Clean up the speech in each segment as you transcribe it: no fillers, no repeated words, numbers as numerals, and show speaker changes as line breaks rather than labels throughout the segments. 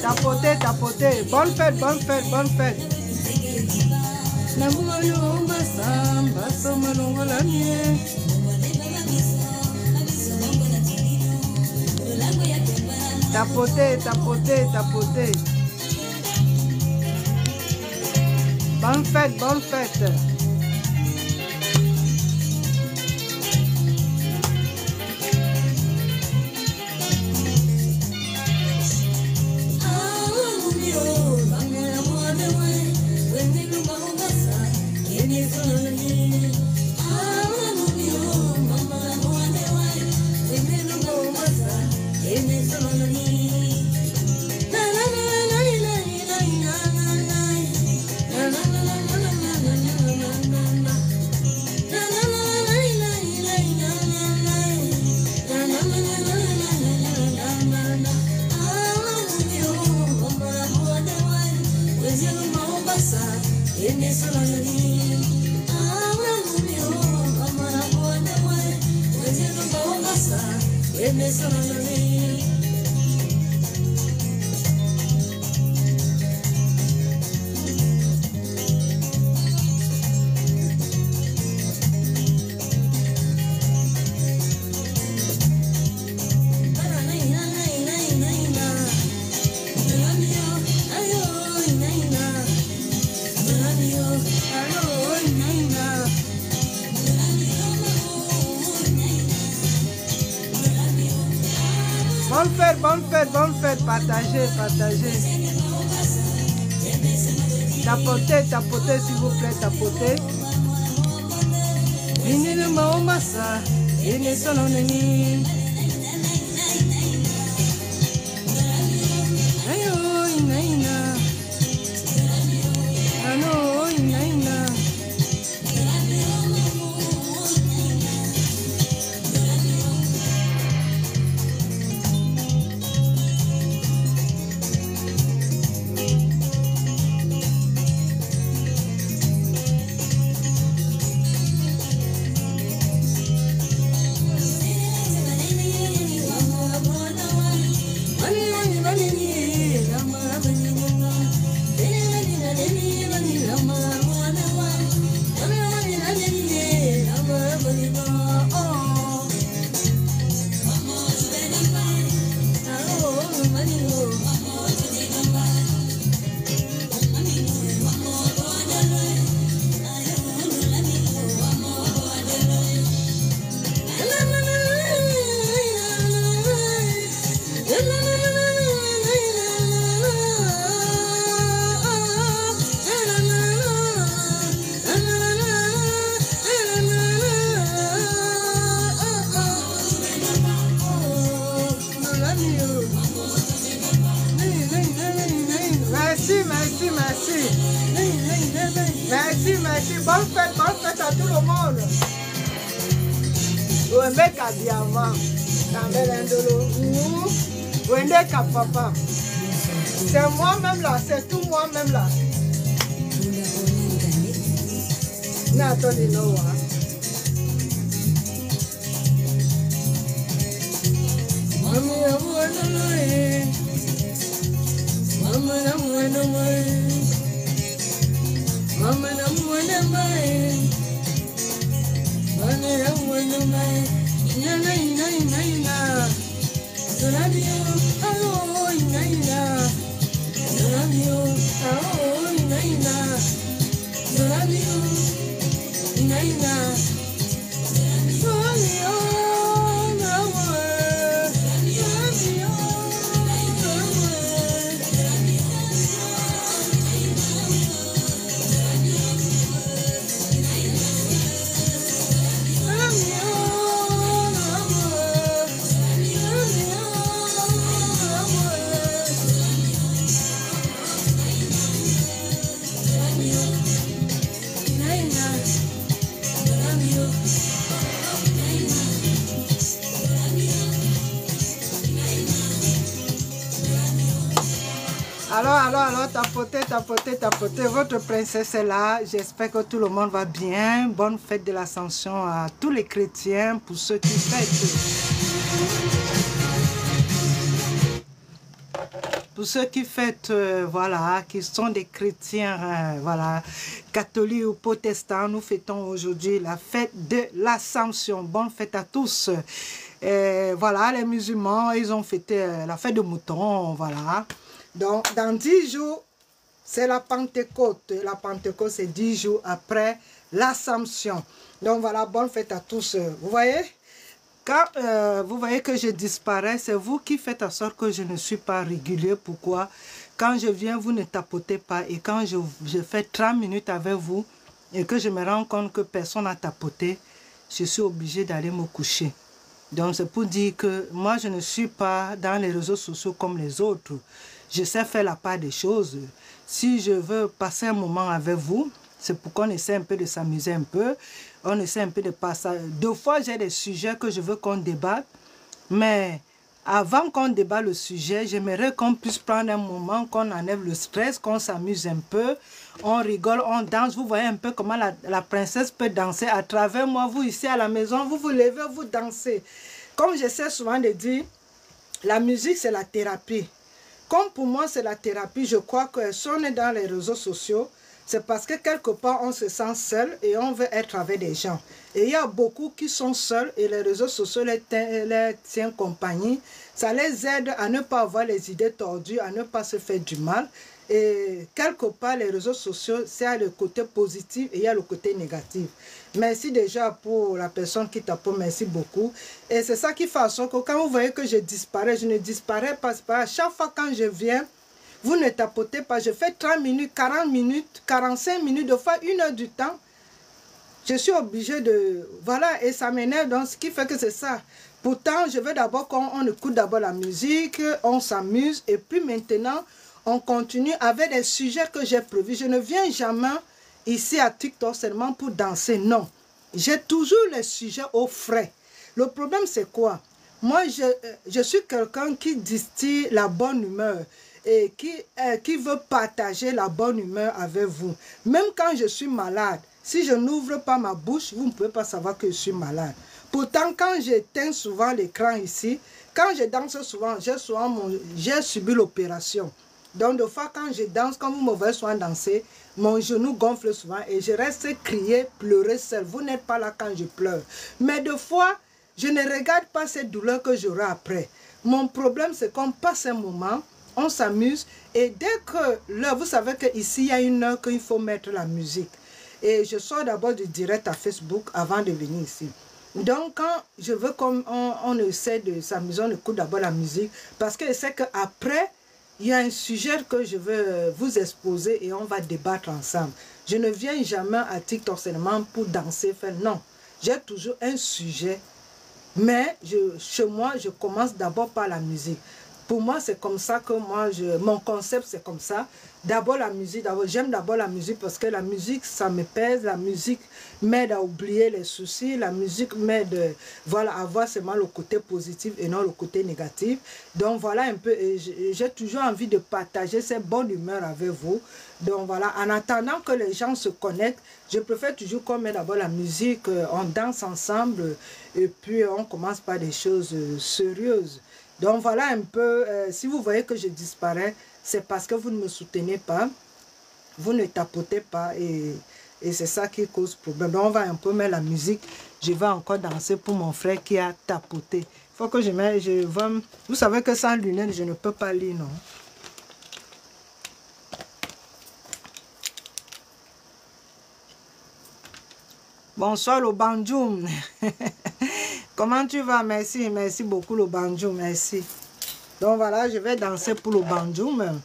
Tapoter, tapoter. Bonne fête, bonne fête, bonne fête. Tapoter, tapoter, tapoter. Bonne fête, bonne fête. Bonne fête, bonne fête, partagez, partagez. Tapotez, tapotez, s'il vous plaît, tapotez. Venez massa, venez sononeni. Ayo, inaina. Ano, inaina. Merci, bonne fête à tout le monde. Wembeka diamant, Wendeka papa. C'est moi-même là, c'est tout moi-même là. Nathalie Noah. Alors, tapotez, tapotez, tapotez. Votre princesse est là. J'espère que tout le monde va bien. Bonne fête de l'Ascension à tous les chrétiens, pour ceux qui fêtent. Pour ceux qui fêtent, voilà, qui sont des chrétiens, voilà, catholiques ou protestants, nous fêtons aujourd'hui la fête de l'Ascension. Bonne fête à tous. Voilà, les musulmans, ils ont fêté la fête de mouton, voilà. Donc, dans 10 jours, c'est la Pentecôte. La Pentecôte, c'est 10 jours après l'Ascension. Donc, voilà, bonne fête à tous. Vous voyez? Quand vous voyez que je disparais, c'est vous qui faites en sorte que je ne suis pas régulier. Pourquoi? Quand je viens, vous ne tapotez pas. Et quand je fais 30 minutes avec vous et que je me rends compte que personne n'a tapoté, je suis obligé d'aller me coucher. Donc c'est pour dire que moi, je ne suis pas dans les réseaux sociaux comme les autres. Je sais faire la part des choses. Si je veux passer un moment avec vous, c'est pour qu'on essaie un peu de s'amuser un peu. On essaie un peu de passer. Deux fois, j'ai des sujets que je veux qu'on débatte. Mais avant qu'on débatte le sujet, j'aimerais qu'on puisse prendre un moment, qu'on enlève le stress, qu'on s'amuse un peu. On rigole, on danse. Vous voyez un peu comment la princesse peut danser à travers moi. Vous, ici à la maison, vous vous levez, vous dansez. Comme j'essaie souvent de dire, la musique, c'est la thérapie. Comme pour moi, c'est la thérapie, je crois que si on est dans les réseaux sociaux, c'est parce que quelque part, on se sent seul et on veut être avec des gens. Et il y a beaucoup qui sont seuls et les réseaux sociaux les tiennent compagnie. Ça les aide à ne pas avoir les idées tordues, à ne pas se faire du mal. Et quelque part, les réseaux sociaux, c'est le côté positif et il y a le côté négatif. Merci déjà pour la personne qui tape, merci beaucoup. Et c'est ça qui fait en sorte que quand vous voyez que je disparais, je ne disparais pas. À chaque fois quand je viens, vous ne tapotez pas. Je fais 30 minutes, 40 minutes, 45 minutes, de fois 1 heure du temps. Je suis obligée de... Voilà, et ça m'énerve, donc ce qui fait que c'est ça. Pourtant, je veux d'abord qu'on écoute d'abord la musique, on s'amuse, et puis maintenant, on continue avec les sujets que j'ai prévus. Je ne viens jamais ici à TikTok seulement pour danser, non. J'ai toujours les sujets au frais. Le problème, c'est quoi? Moi, je suis quelqu'un qui distille la bonne humeur et qui veut partager la bonne humeur avec vous. Même quand je suis malade, si je n'ouvre pas ma bouche, vous ne pouvez pas savoir que je suis malade. Pourtant, quand j'éteins souvent l'écran ici, quand je danse souvent, j'ai subi l'opération. Donc, des fois, quand je danse, quand vous me voyez souvent danser, mon genou gonfle souvent et je reste crier, pleurer seul. Vous n'êtes pas là quand je pleure. Mais des fois, je ne regarde pas cette douleur que j'aurai après. Mon problème, c'est qu'on passe un moment, on s'amuse et dès que l'heure, vous savez qu'ici, il y a une heure qu'il faut mettre la musique. Et je sors d'abord du direct à Facebook avant de venir ici. Donc, quand je veux qu'on essaie de s'amuser, on écoute d'abord la musique parce que je sais qu'après, il y a un sujet que je veux vous exposer et on va débattre ensemble. Je ne viens jamais à TikTok seulement pour danser, faire non. J'ai toujours un sujet, mais chez moi, je commence d'abord par la musique. Pour moi, c'est comme ça que mon concept, c'est comme ça. D'abord la musique, j'aime d'abord la musique parce que la musique, ça me pèse. La musique m'aide à oublier les soucis. La musique m'aide voilà, à voir seulement le côté positif et non le côté négatif. Donc voilà un peu, j'ai toujours envie de partager cette bonne humeur avec vous. Donc voilà, en attendant que les gens se connectent, je préfère toujours qu'on met d'abord la musique, on danse ensemble et puis on commence par des choses sérieuses. Donc voilà un peu, si vous voyez que je disparais, c'est parce que vous ne me soutenez pas, vous ne tapotez pas et c'est ça qui cause problème. Donc on va un peu mettre la musique, je vais encore danser pour mon frère qui a tapoté. Il faut que je mette, vous savez que sans lunettes, je ne peux pas lire, non? Bonsoir le Banjoum. Comment tu vas? Merci, merci beaucoup le Banjoum, merci. Donc voilà, je vais danser pour le Banjoum.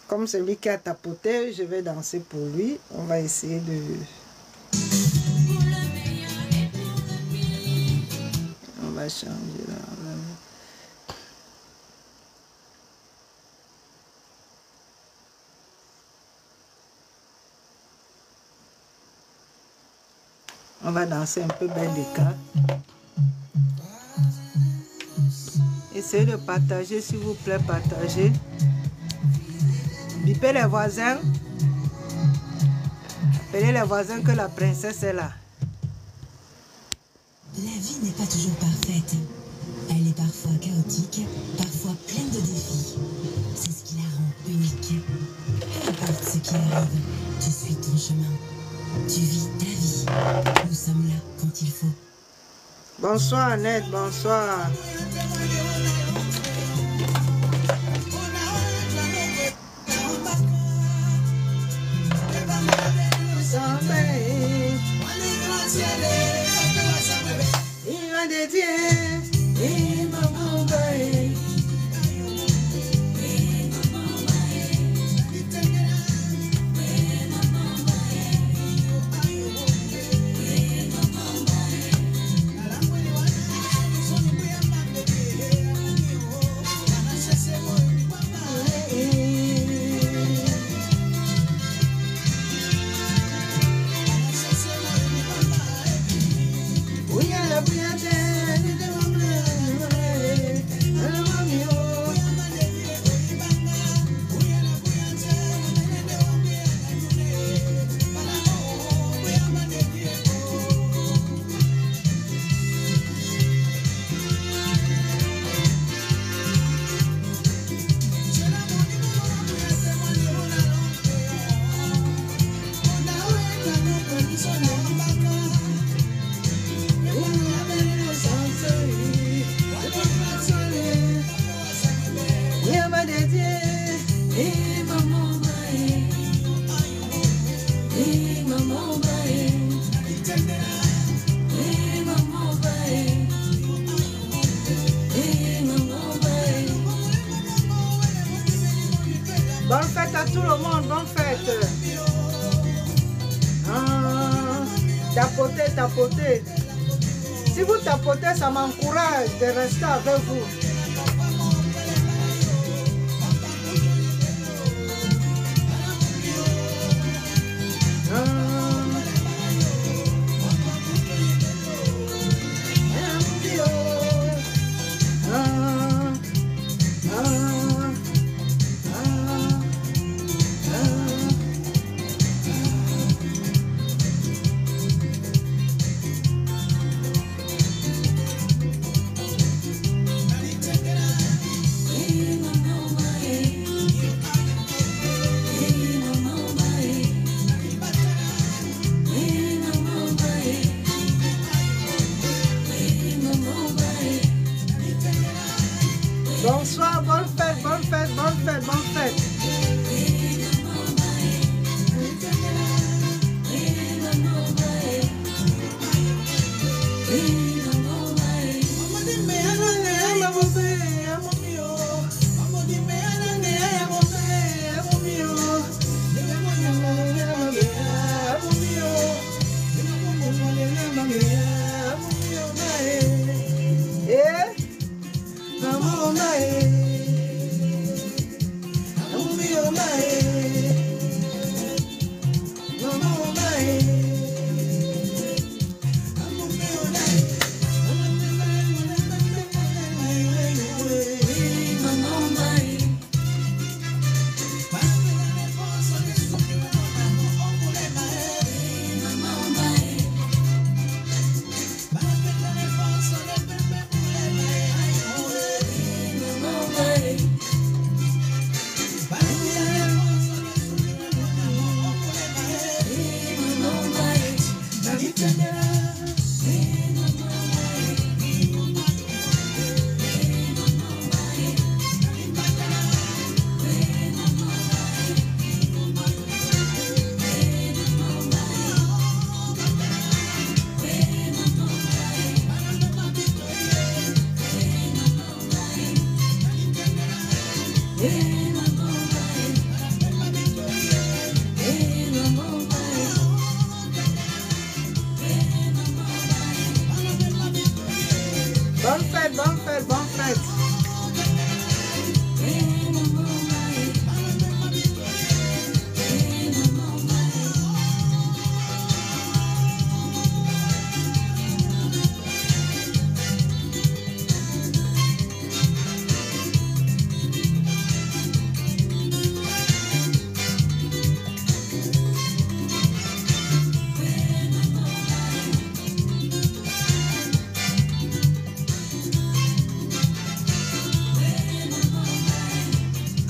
Comme celui qui a tapoté, je vais danser pour lui. On va essayer de... On va changer là. On va danser un peu bel d'écart. Essayez de partager, s'il vous plaît, partagez. Bipez les voisins. Appelez les voisins que la princesse est là.
La vie n'est pas toujours parfaite. Elle est parfois chaotique, parfois pleine de défis. C'est ce qui la rend unique. Peu importe ce qui arrive, tu suis ton chemin. Tu vis ta vie. Nous sommes là quand il faut.
Bonsoir Annette, bonsoir. Bonne fête à tout le monde, bonne fête. Tapotez, tapotez. Si vous tapotez, ça m'encourage de rester avec vous. Bonsoir, bonne fête, bonne fête, bonne fête, bonne fête.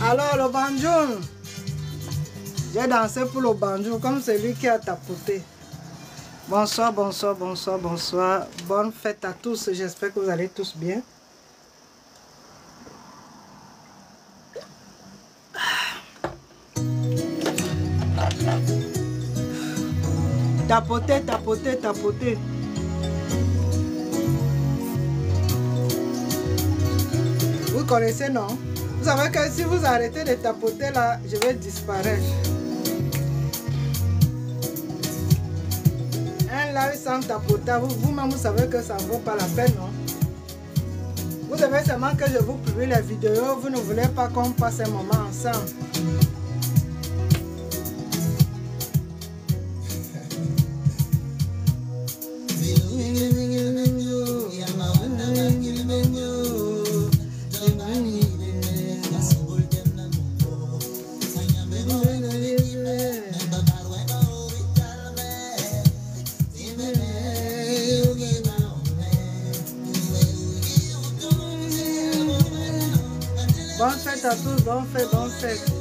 Alors, le banjo. J'ai dansé pour le banjo comme celui qui a tapoté. Bonsoir, bonsoir, bonsoir, bonsoir. Bonne fête à tous. J'espère que vous allez tous bien. Tapoter, tapoter, tapoter. Vous connaissez, non? Vous savez que si vous arrêtez de tapoter là, je vais disparaître. Un live sans tapoter, vous-même vous savez que ça ne vaut pas la peine, non? Vous savez seulement que je vous publie les vidéos, vous ne voulez pas qu'on passe un moment ensemble. Bonne fête à tous, bonne fête, bonne fête.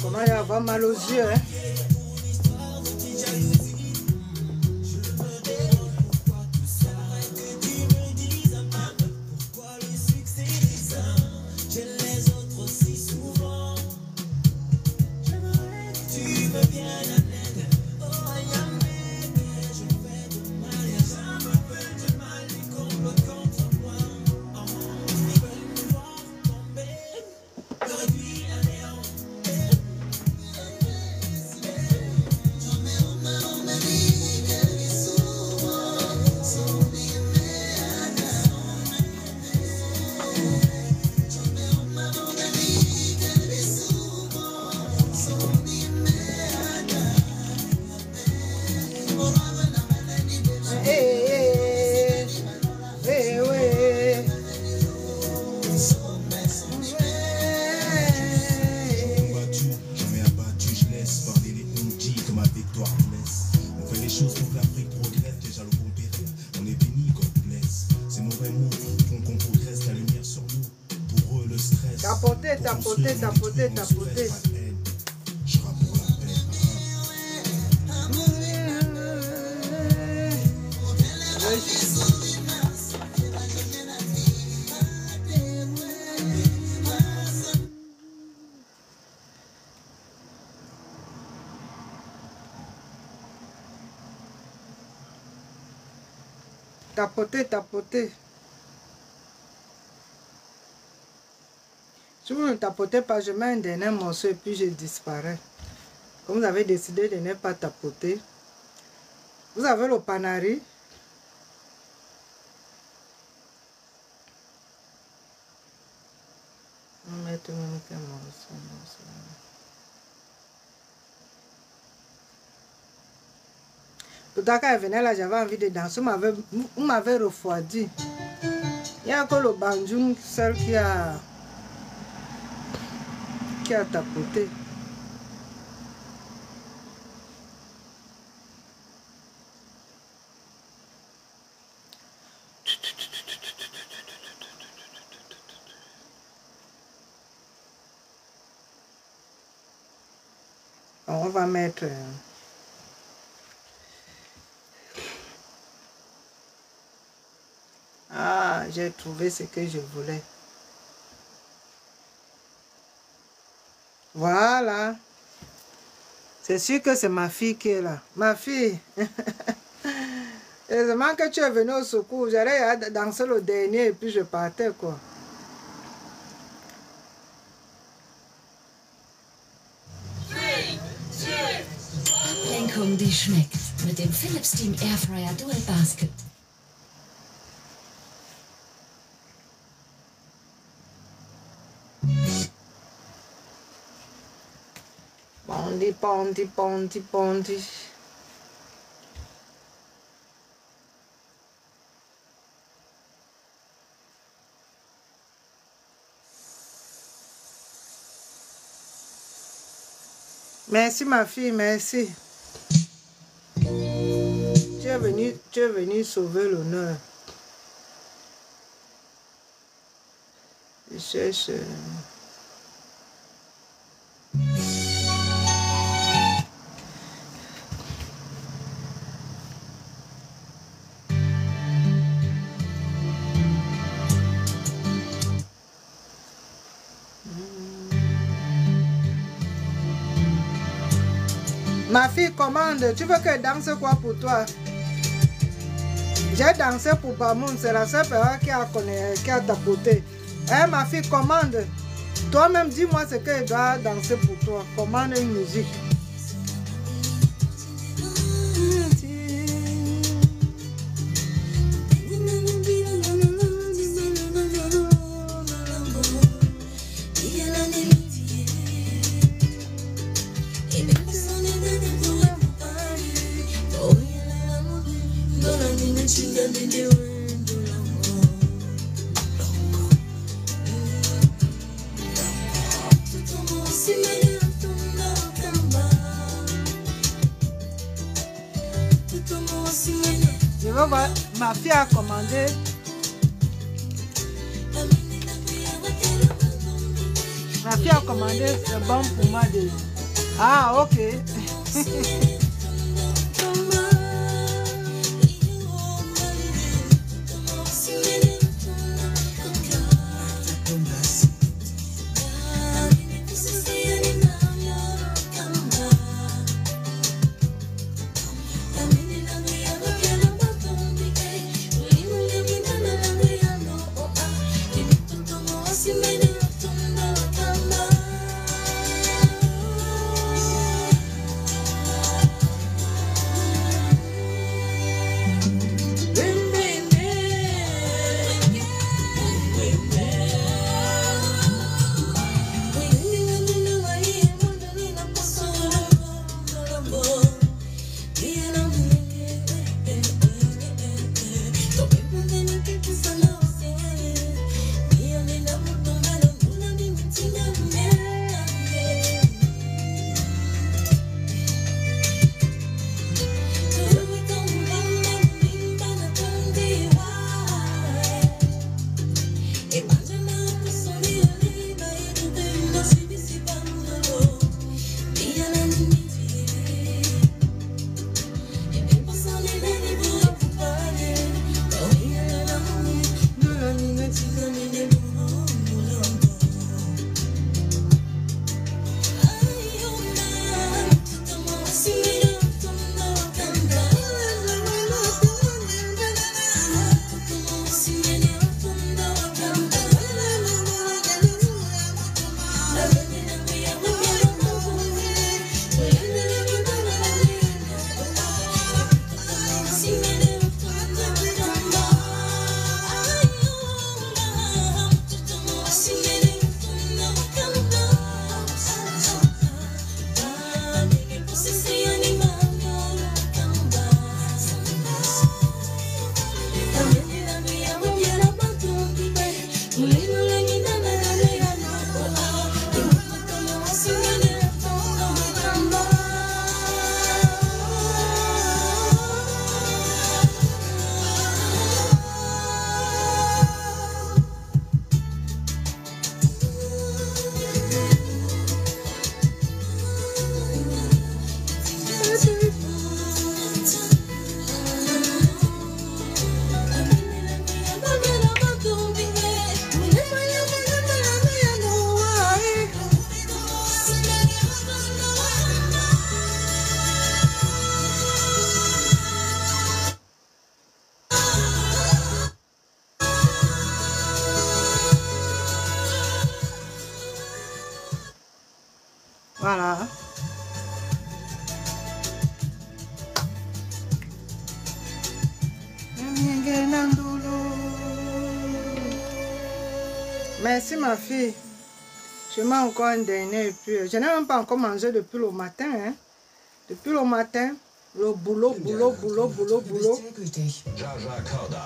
Comment il va avoir mal aux yeux, hein? Tapoter, tapoter, tapoter, tapoter. Tapoter, tapoter. Si vous ne tapotez pas, je mets un dernier morceau et puis je disparais. Comme vous avez décidé de ne pas tapoter. Vous avez le panari. On va mettre un morceau. Tout à l'heure, elle venait là, j'avais envie de danser. Vous m'avez refroidi. Il y a que le banjoum seul qui a tapoté. On va mettre... Ah, j'ai trouvé ce que je voulais. Voilà. C'est sûr que c'est ma fille qui est là. Ma fille. Heureusement que tu es venu au secours. J'allais danser le dernier et puis je partais, quoi.
Ablenkung, die schmeckt. mit dem Philips Steam Airfryer Dual Basket.
Bondi, bondi, bondi, bondi. Merci ma fille, merci. Tu es venu sauver l'honneur. Je cherche. Ma fille commande, tu veux que je danse quoi pour toi? J'ai dansé pour Bamoun, c'est la seule personne qui a tapoté. Hein, ma fille commande. Toi-même, dis-moi ce que je dois danser pour toi. Commande une musique. Je veux voir, ma fille a commandé. Ma fille a commandé, c'est bon pour moi de... Ah, ok. Voilà. Merci ma fille. Je mets encore un dernier et puis je n'ai même pas encore mangé depuis le matin. Hein. Depuis le matin, le boulot.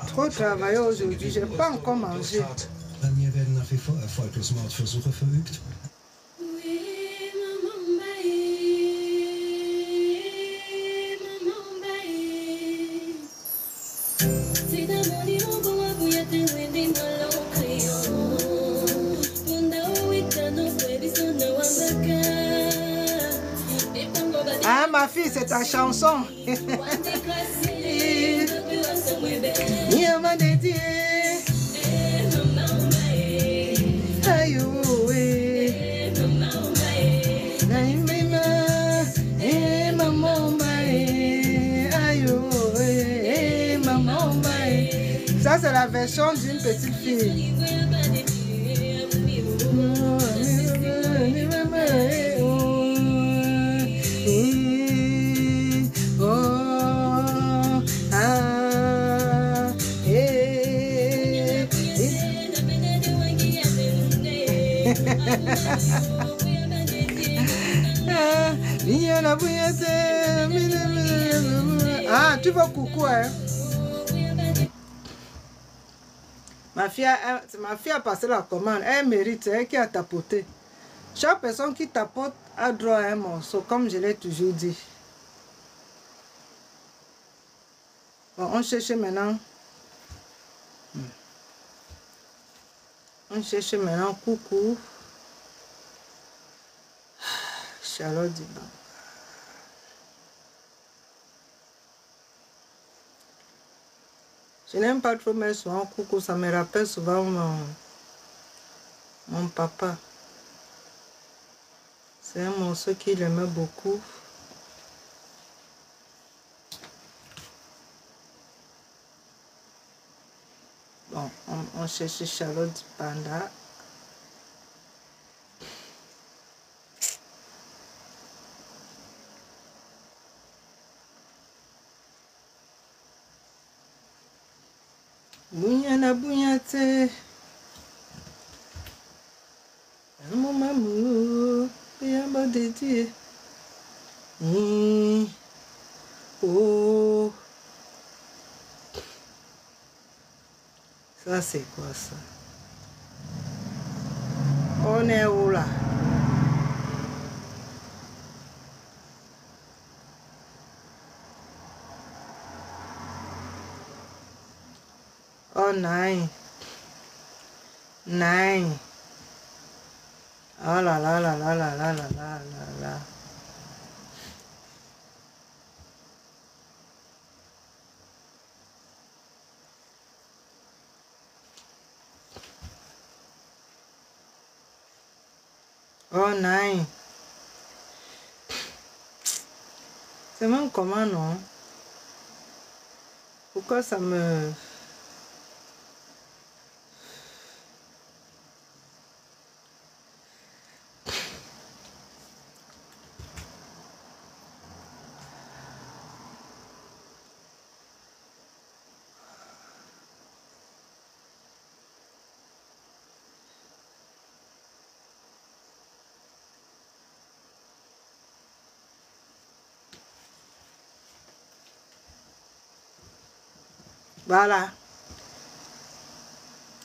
Trop travaillé aujourd'hui, je n'ai pas encore mangé.
Bei mir werden nach wie vor erfolglos Mordversuche verübt.
Ah, ma fille, c'est ta chanson. Ça, c'est la version d'une petite fille. Ah, tu vas coucou, hein? Ma fille a passé la commande. Elle mérite, c'est elle qui a tapoté. Chaque personne qui tapote a droit à un morceau, comme je l'ai toujours dit. Bon, on cherche maintenant. On cherche maintenant coucou. Charlotte Diba. Je n'aime pas trop mettre souvent coucou, ça me rappelle souvent mon papa. C'est un morceau qu'il aimait beaucoup. Bon, on cherche Charlotte Panda. Bounyana bounyate. Mon maman, yamba dédié. Oh. Ça c'est quoi ça? On est où là? Oh nine. Nine. Oh là là là là là là là là là. Oh nine. C'est même comment non? Pourquoi ça me... Voilà.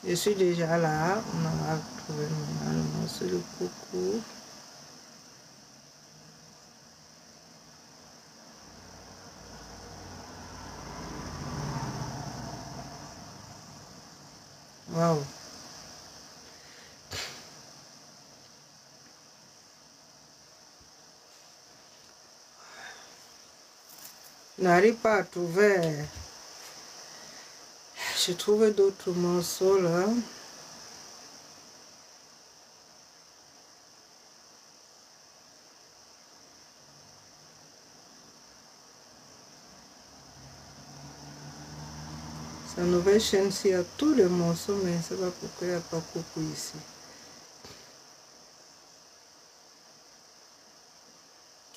Je suis déjà là. On va trouver le morceau de coucou. Waouh. Je n'arrive pas à trouver. J'ai trouvé d'autres morceaux là. Sa nouvelle chaîne, il y a tous les morceaux, mais je ne sais pas pourquoi il n'y a pas coucou ici.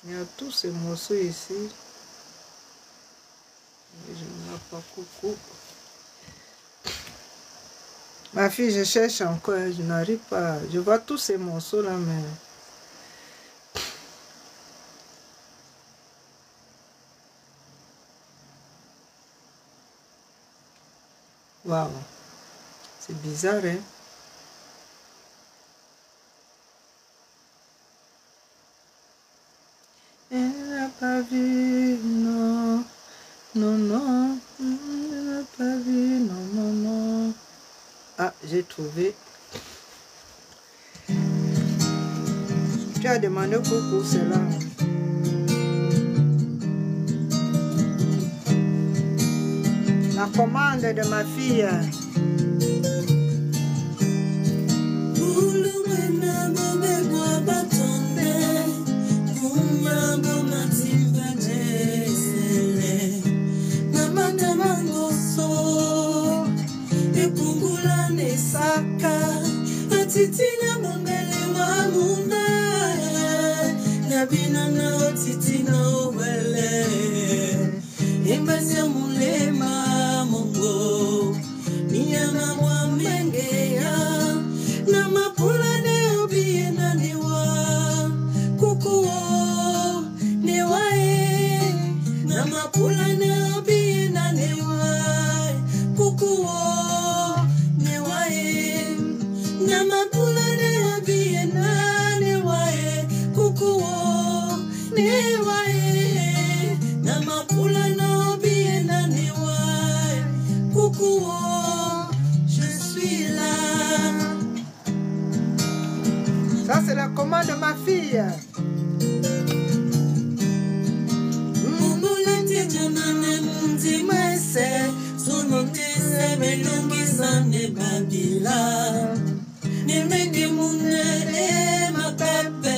Il y a tous ces morceaux ici. Mais je n'ai pas coucou. Ma fille, je cherche encore, je n'arrive pas. Je vois tous ces morceaux-là, mais... Waouh, c'est bizarre, hein? Elle n'a pas vu, non, non, non, elle n'a pas vu, non, non, non. Ah, j'ai trouvé. Tu as demandé beaucoup cela. La commande de ma fille.
Titina mongele mamuna Nabina na titina wele Embasi mulema mongo Niyama mwamenge ya Na mapula ne obiye na newa Kukuo newae Na mapula ne obiye na newa Kukuo Namapula ne abiye na ne wae kukuo ne wae Namapula na abiye na ne wae kukuo je suis là.
Ça c'est la commande de ma fille.
Mumulante janane mundi maese Sonote se melungi zane babila Nimenge mune ma pepe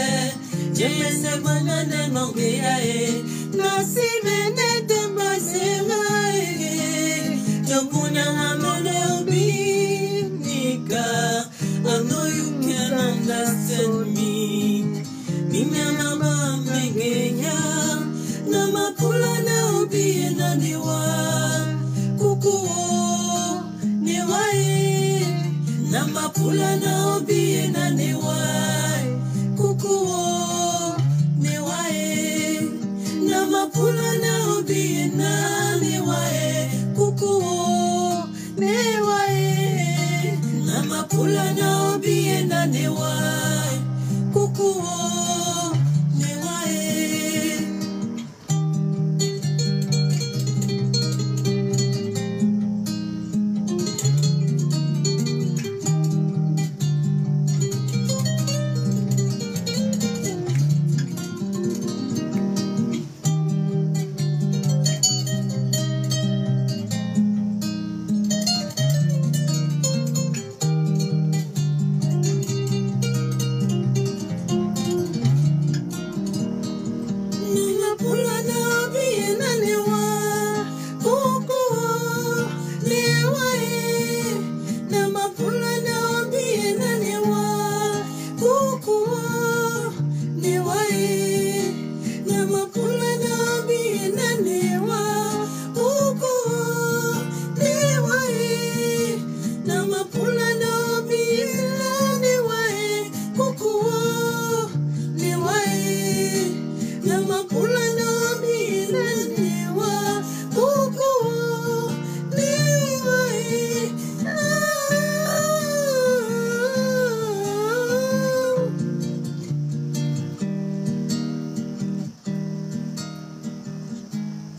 Jemese banane nongea Nasi mene temba sema Jabunya hamele obi Nika I know you can understand me Nimena ba mengenya Namapula na obi na niwa Kukuo niwae Namapula na obi na niwae Kukuo niwae Namapula na obi na niwae Kukuo niwae Namapula na obi na niwae Kukuo niwae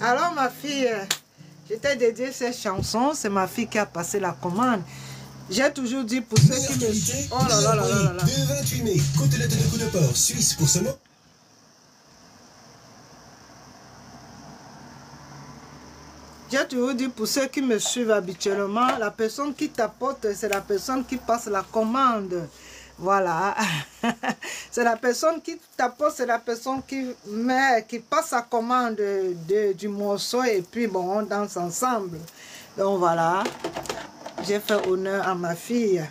Alors ma fille, je t'ai dédié cette chanson, c'est ma fille qui a passé la commande. J'ai toujours dit pour ceux qui me... Oh là là là là là.
Le 28 mai, côtelette de coup de porc suisse pour ce mois.
J'ai toujours dit pour ceux qui me suivent habituellement, la personne qui t'apporte, c'est la personne qui passe la commande. Voilà. C'est la personne qui t'apporte, c'est la personne qui passe la commande du morceau et puis bon, on danse ensemble. Donc voilà, j'ai fait honneur à ma fille.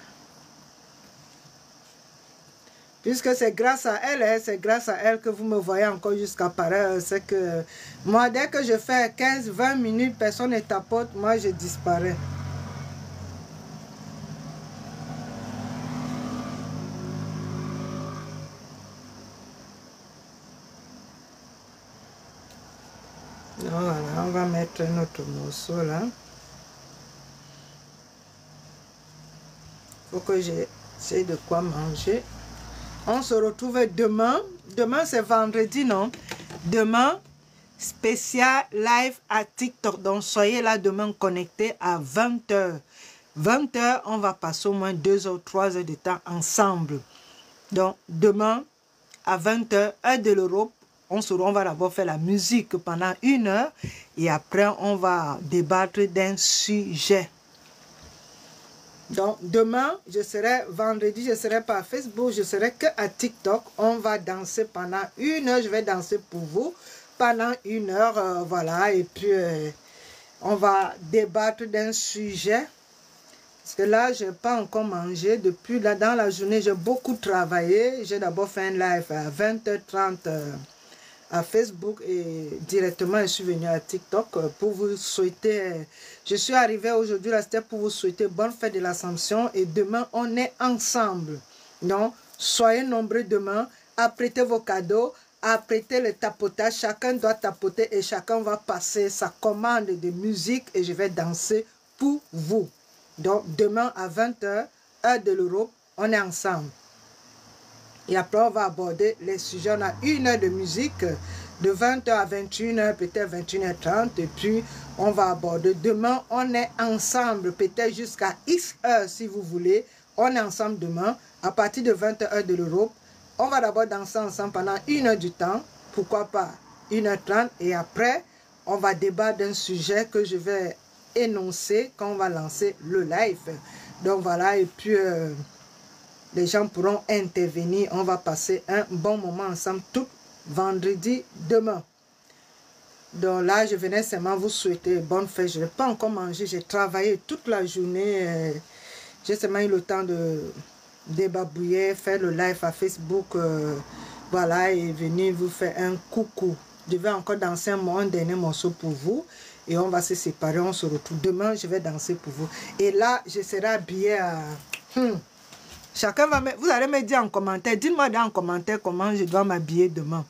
Puisque c'est grâce à elle, c'est grâce à elle que vous me voyez encore jusqu'à pareil. C'est que moi, dès que je fais 15-20 minutes, personne ne t'apporte, moi je disparais. Donc, voilà, on va mettre notre morceau là. Faut que j'essaie de quoi manger. On se retrouve demain. Demain, c'est vendredi, non? Demain, spécial live à TikTok. Donc, soyez là demain connectés à 20h. 20h, on va passer au moins 2 ou 3 heures de temps ensemble. Donc, demain, à 20h, heure de l'Europe, on va d'abord faire la musique pendant 1 heure. Et après, on va débattre d'un sujet. Donc, demain, vendredi, je serai pas à Facebook, je serai que à TikTok. On va danser pendant 1 heure. Je vais danser pour vous pendant 1 heure. Voilà, et puis on va débattre d'un sujet. Parce que là, je n'ai pas encore mangé. Depuis là, dans la journée, j'ai beaucoup travaillé. J'ai d'abord fait un live à 20h30 à Facebook et directement, je suis venue à TikTok pour vous souhaiter... Je suis arrivée aujourd'hui, là, c'était pour vous souhaiter bonne fête de l'Assomption et demain, on est ensemble. Donc, soyez nombreux demain, apprêtez vos cadeaux, apprêtez le tapotage, chacun doit tapoter et chacun va passer sa commande de musique et je vais danser pour vous. Donc, demain à 20h, heure de l'Europe, on est ensemble. Et après, on va aborder les sujets. On a 1 heure de musique, de 20h à 21h, peut-être 21h30. Et puis, on va aborder. Demain, on est ensemble, peut-être jusqu'à X heures, si vous voulez. On est ensemble demain, à partir de 20h, heure de l'Europe. On va d'abord danser ensemble pendant 1 heure du temps. Pourquoi pas 1h30. Et après, on va débattre d'un sujet que je vais énoncer quand on va lancer le live. Donc, voilà. Et puis... les gens pourront intervenir. On va passer un bon moment ensemble tout vendredi demain. Donc là, je venais seulement vous souhaiter bonne fête. Je n'ai pas encore mangé. J'ai travaillé toute la journée. J'ai seulement eu le temps de débabouiller, faire le live à Facebook. Voilà, et venir vous faire un coucou. Je vais encore danser un dernier morceau pour vous. Et on va se séparer. On se retrouve demain. Je vais danser pour vous. Et là, je serai habillée à... Chacun va vous allez me dire en commentaire, dites-moi dans en commentaire comment je dois m'habiller demain.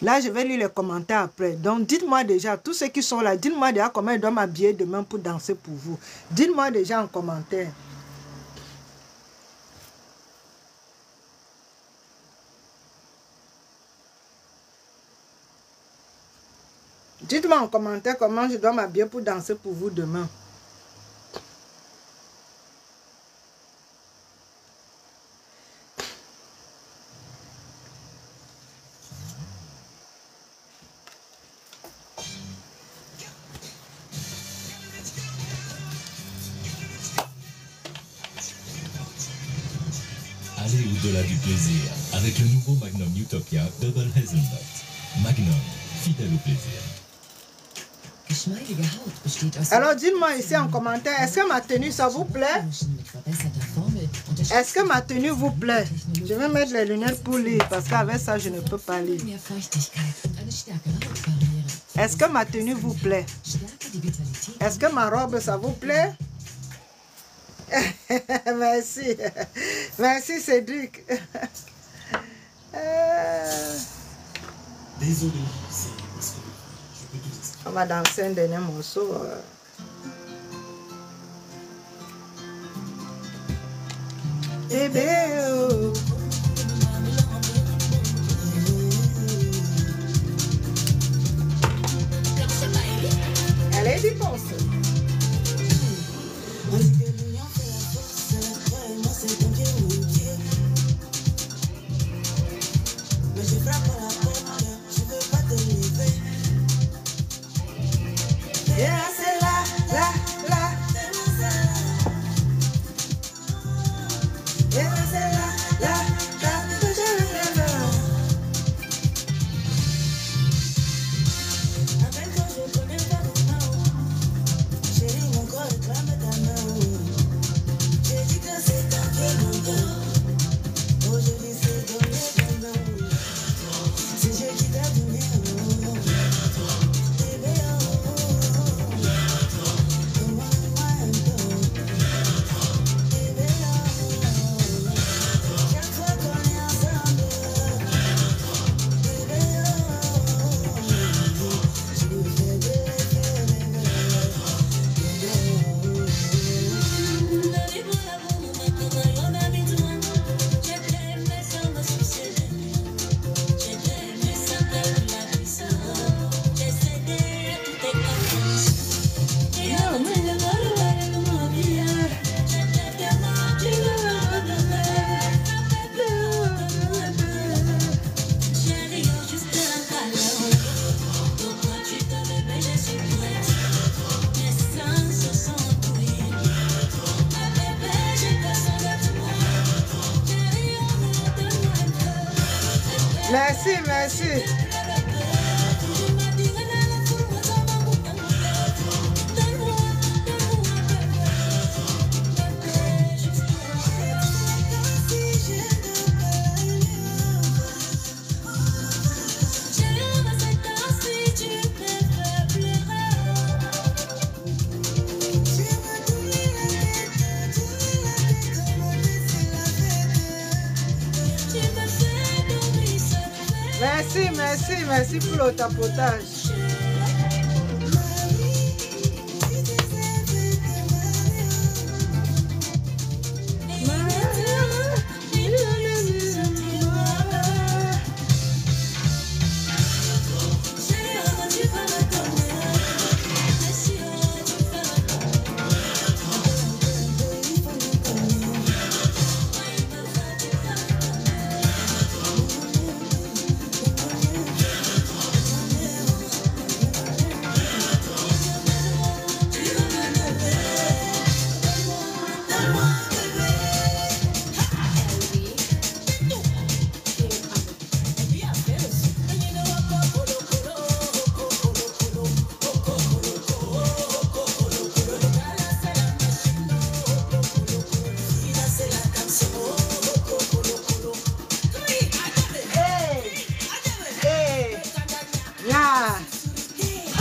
Là, je vais lire les commentaires après. Donc, dites-moi déjà, tous ceux qui sont là, dites-moi déjà comment je dois m'habiller demain pour danser pour vous. Dites-moi déjà en commentaire. Dites-moi en commentaire comment je dois m'habiller pour danser pour vous demain.
Allez au-delà du plaisir avec le nouveau Magnum Utopia Double Hazelnut. Magnum, fidèle au plaisir.
Alors, dites-moi ici en commentaire, est-ce que ma tenue, ça vous plaît? Est-ce que ma tenue vous plaît? Je vais mettre les lunettes pour lire, parce qu'avec ça, je ne peux pas lire. Est-ce que ma tenue vous plaît? Est-ce que ma robe, ça vous plaît? Merci. Merci, Cédric.
Désolé,
On va danser un dernier morceau. Bébé, oh. Allez, dépense. Yeah, c'est là. Merci, merci. Merci, merci, merci pour le tapotage.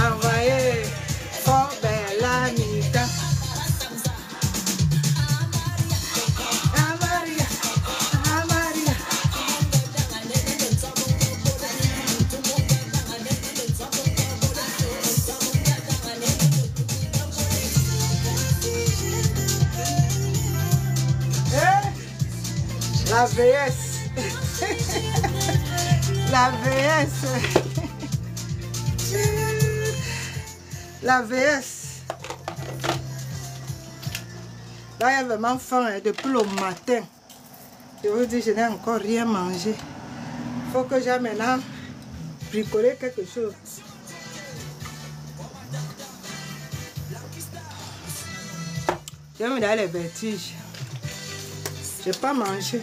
Envoyez Fort Bella Nita. Amaria, Amaria. La VS. La VS. La VS. Là, il y a vraiment faim depuis le matin. Je vous dis, je n'ai encore rien mangé. Il faut que j'aille maintenant bricoler quelque chose. J'ai mis dans les vertiges. Je n'ai pas mangé.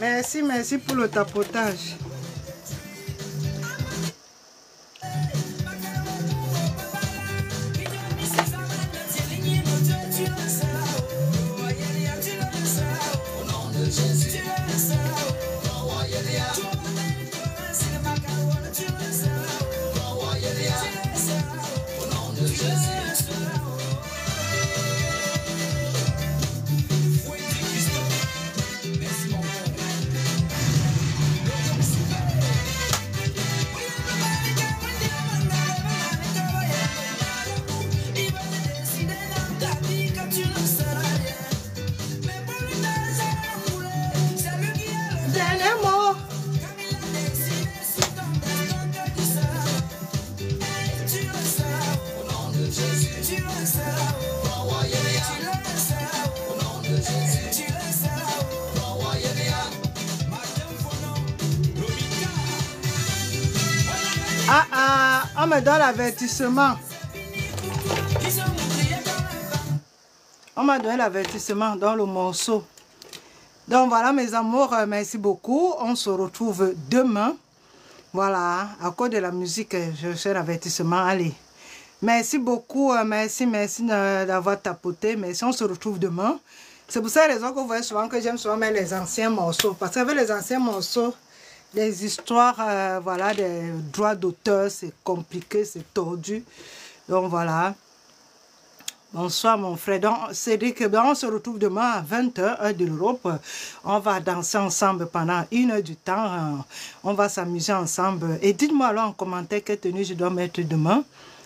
Merci, merci pour le tapotage. On me donne l'avertissement. On m'a donné l'avertissement dans le morceau. Donc voilà mes amours, merci beaucoup. On se retrouve demain. Voilà, à cause de la musique, je fais l'avertissement. Allez, merci beaucoup, merci d'avoir tapoté. Merci, on se retrouve demain. C'est pour cette raison que vous voyez souvent que j'aime souvent mettre les anciens morceaux. Parce qu'avec les anciens morceaux, les histoires, voilà, des droits d'auteur, c'est compliqué, c'est tordu. Donc voilà. Bonsoir mon frère. Donc Cédric, on se retrouve demain à 20h, heure de l'Europe. On va danser ensemble pendant 1 heure du temps. On va s'amuser ensemble. Et dites-moi alors en commentaire quelle tenue je dois mettre demain.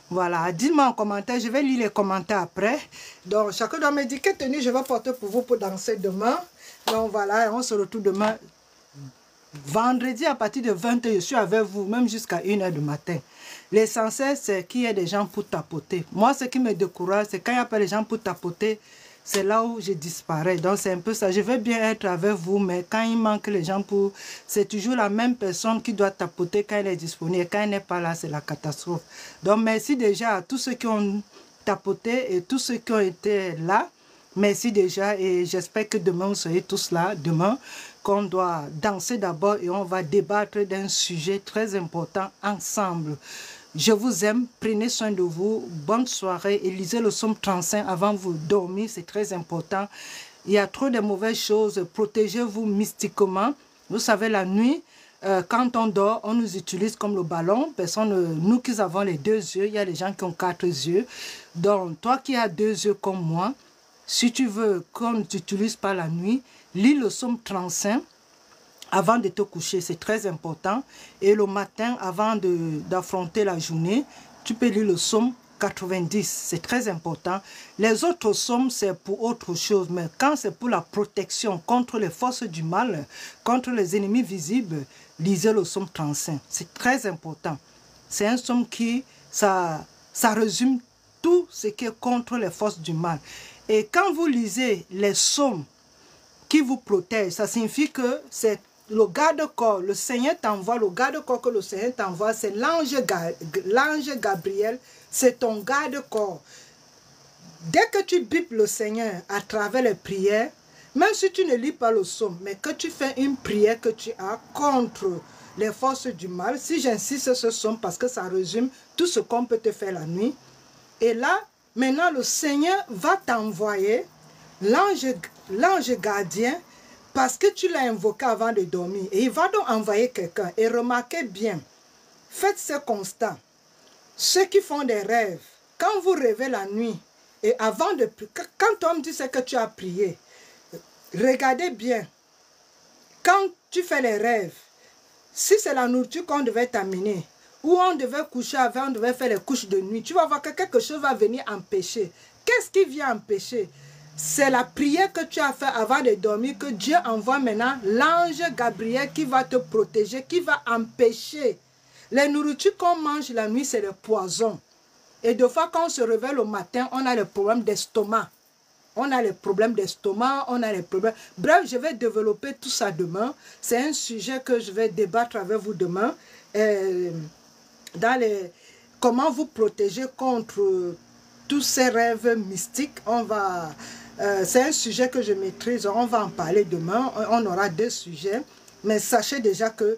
Voilà, dites-moi en commentaire, je vais lire les commentaires après. Donc chacun doit me dire quelle tenue je vais porter pour vous pour danser demain. Donc voilà, on se retrouve demain. Vendredi à partir de 20h, je suis avec vous, même jusqu'à 1h du matin. L'essentiel, c'est qu'il y ait des gens pour tapoter. Moi, ce qui me décourage, c'est quand il n'y a pas de gens pour tapoter, c'est là où je disparais. Donc, c'est un peu ça. Je veux bien être avec vous, mais quand il manque les gens pour... C'est toujours la même personne qui doit tapoter quand elle est disponible. Quand elle n'est pas là, c'est la catastrophe. Donc, merci déjà à tous ceux qui ont tapoté et tous ceux qui ont été là. Merci déjà et j'espère que demain vous serez tous là. Demain, qu'on doit danser d'abord et on va débattre d'un sujet très important ensemble. Je vous aime, prenez soin de vous, bonne soirée et lisez le psaume 35 avant de vous dormir, c'est très important. Il y a trop de mauvaises choses, protégez-vous mystiquement. Vous savez, la nuit, quand on dort, on nous utilise comme le ballon. Nous qui avons les 2 yeux, il y a des gens qui ont 4 yeux. Donc, toi qui as 2 yeux comme moi, si tu veux qu'on ne t'utilise pas la nuit, lis le psaume 35 avant de te coucher, c'est très important. Et le matin, avant d'affronter la journée, tu peux lire le psaume 90, c'est très important. Les autres psaumes, c'est pour autre chose, mais quand c'est pour la protection contre les forces du mal, contre les ennemis visibles, lisez le psaume 35, c'est très important. C'est un psaume qui, ça résume tout ce qui est contre les forces du mal. Et quand vous lisez les psaumes qui vous protègent, ça signifie que c'est le garde-corps, le Seigneur t'envoie, le garde-corps que le Seigneur t'envoie, c'est l'ange Gabriel, c'est ton garde-corps. Dès que tu bipes le Seigneur à travers les prières, même si tu ne lis pas le psaume, mais que tu fais une prière que tu as contre les forces du mal, si j'insiste sur ce psaume parce que ça résume tout ce qu'on peut te faire la nuit, et là, maintenant le Seigneur va t'envoyer l'ange gardien parce que tu l'as invoqué avant de dormir. Et il va donc envoyer quelqu'un. Et remarquez bien, faites ce constat. Ceux qui font des rêves, quand vous rêvez la nuit, et avant de prier, quand on me dit ce que tu as prié, regardez bien. Quand tu fais les rêves, si c'est la nourriture qu'on devait t'amener, ou on devait coucher avant, on devait faire les couches de nuit, tu vas voir que quelque chose va venir empêcher. Qu'est-ce qui vient empêcher? C'est la prière que tu as fait avant de dormir que Dieu envoie maintenant l'ange Gabriel qui va te protéger, qui va empêcher. Les nourritures qu'on mange la nuit, c'est le poison. Et des fois, quand on se réveille le matin, on a le problème d'estomac. On a les problèmes d'estomac, on a les problèmes... Bref, je vais développer tout ça demain. C'est un sujet que je vais débattre avec vous demain. Comment vous protéger contre tous ces rêves mystiques. C'est un sujet que je maîtrise, on va en parler demain. On aura 2 sujets. Mais sachez déjà que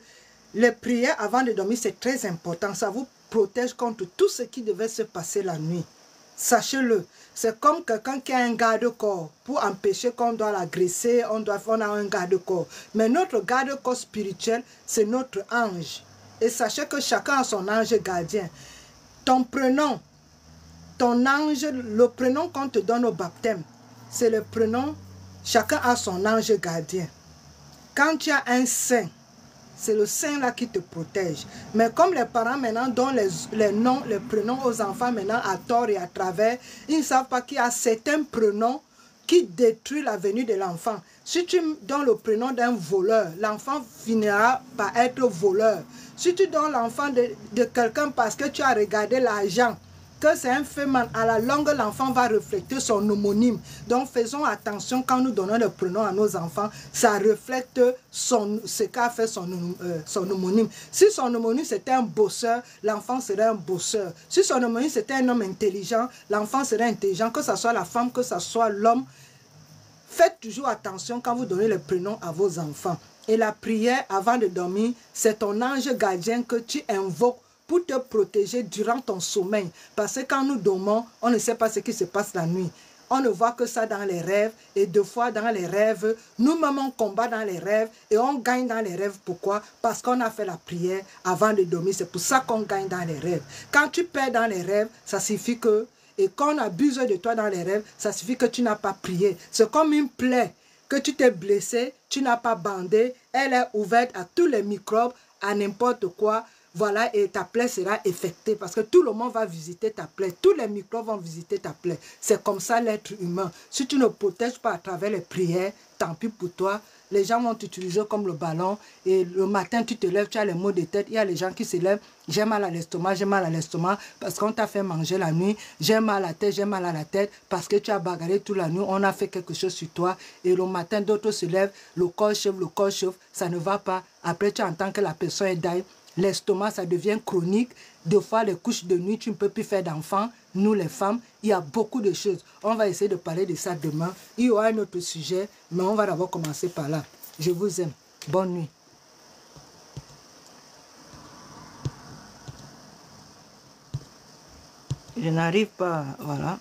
les prières avant de dormir, c'est très important. Ça vous protège contre tout ce qui devait se passer la nuit. Sachez-le. C'est comme quelqu'un qui a un garde-corps. Pour empêcher qu'on doit l'agresser, on a un garde-corps. Mais notre garde-corps spirituel, c'est notre ange. Et sachez que chacun a son ange gardien. Ton prénom, ton ange, le prénom qu'on te donne au baptême, c'est le prénom, chacun a son ange gardien. Quand tu as un saint, c'est le saint là qui te protège. Mais comme les parents maintenant donnent les noms, les prénoms aux enfants maintenant à tort et à travers, ils ne savent pas qu'il y a certains prénoms qui détruisent la venue de l'enfant. Si tu donnes le prénom d'un voleur, l'enfant finira par être voleur. Si tu donnes l'enfant de quelqu'un parce que tu as regardé l'argent, que c'est un fait mal, à la longue, l'enfant va refléter son homonyme. Donc, faisons attention quand nous donnons le prénom à nos enfants, ça reflète ce qu'a fait son homonyme. Si son homonyme c'était un bosseur, l'enfant serait un bosseur. Si son homonyme c'était un homme intelligent, l'enfant serait intelligent, que ce soit la femme, que ce soit l'homme. Faites toujours attention quand vous donnez le prénom à vos enfants. Et la prière avant de dormir, c'est ton ange gardien que tu invoques pour te protéger durant ton sommeil. Parce que quand nous dormons, on ne sait pas ce qui se passe la nuit. On ne voit que ça dans les rêves. Et 2 fois dans les rêves, nous-mêmes on combat dans les rêves et on gagne dans les rêves. Pourquoi? Parce qu'on a fait la prière avant de dormir. C'est pour ça qu'on gagne dans les rêves. Quand tu perds dans les rêves, ça signifie que... Et quand on abuse de toi dans les rêves, ça signifie que tu n'as pas prié. C'est comme une plaie que tu t'es blessé, tu n'as pas bandé. Elle est ouverte à tous les microbes, à n'importe quoi. Voilà, et ta plaie sera infectée parce que tout le monde va visiter ta plaie. Tous les microbes vont visiter ta plaie. C'est comme ça l'être humain. Si tu ne protèges pas à travers les prières, tant pis pour toi. Les gens vont t'utiliser comme le ballon. Et le matin, tu te lèves, tu as les maux de tête. Il y a les gens qui se lèvent. J'ai mal à l'estomac, j'ai mal à l'estomac parce qu'on t'a fait manger la nuit. J'ai mal à la tête, j'ai mal à la tête parce que tu as bagarré toute la nuit. On a fait quelque chose sur toi. Et le matin, d'autres se lèvent. Le corps chauffe, ça ne va pas. Après, tu entends que la personne est d'ailleurs. L'estomac, ça devient chronique. 2 fois, les couches de nuit, tu ne peux plus faire d'enfants. nous les femmes, il y a beaucoup de choses. On va essayer de parler de ça demain. Il y aura un autre sujet, mais on va d'abord commencer par là. Je vous aime. Bonne nuit. Je n'arrive pas, voilà.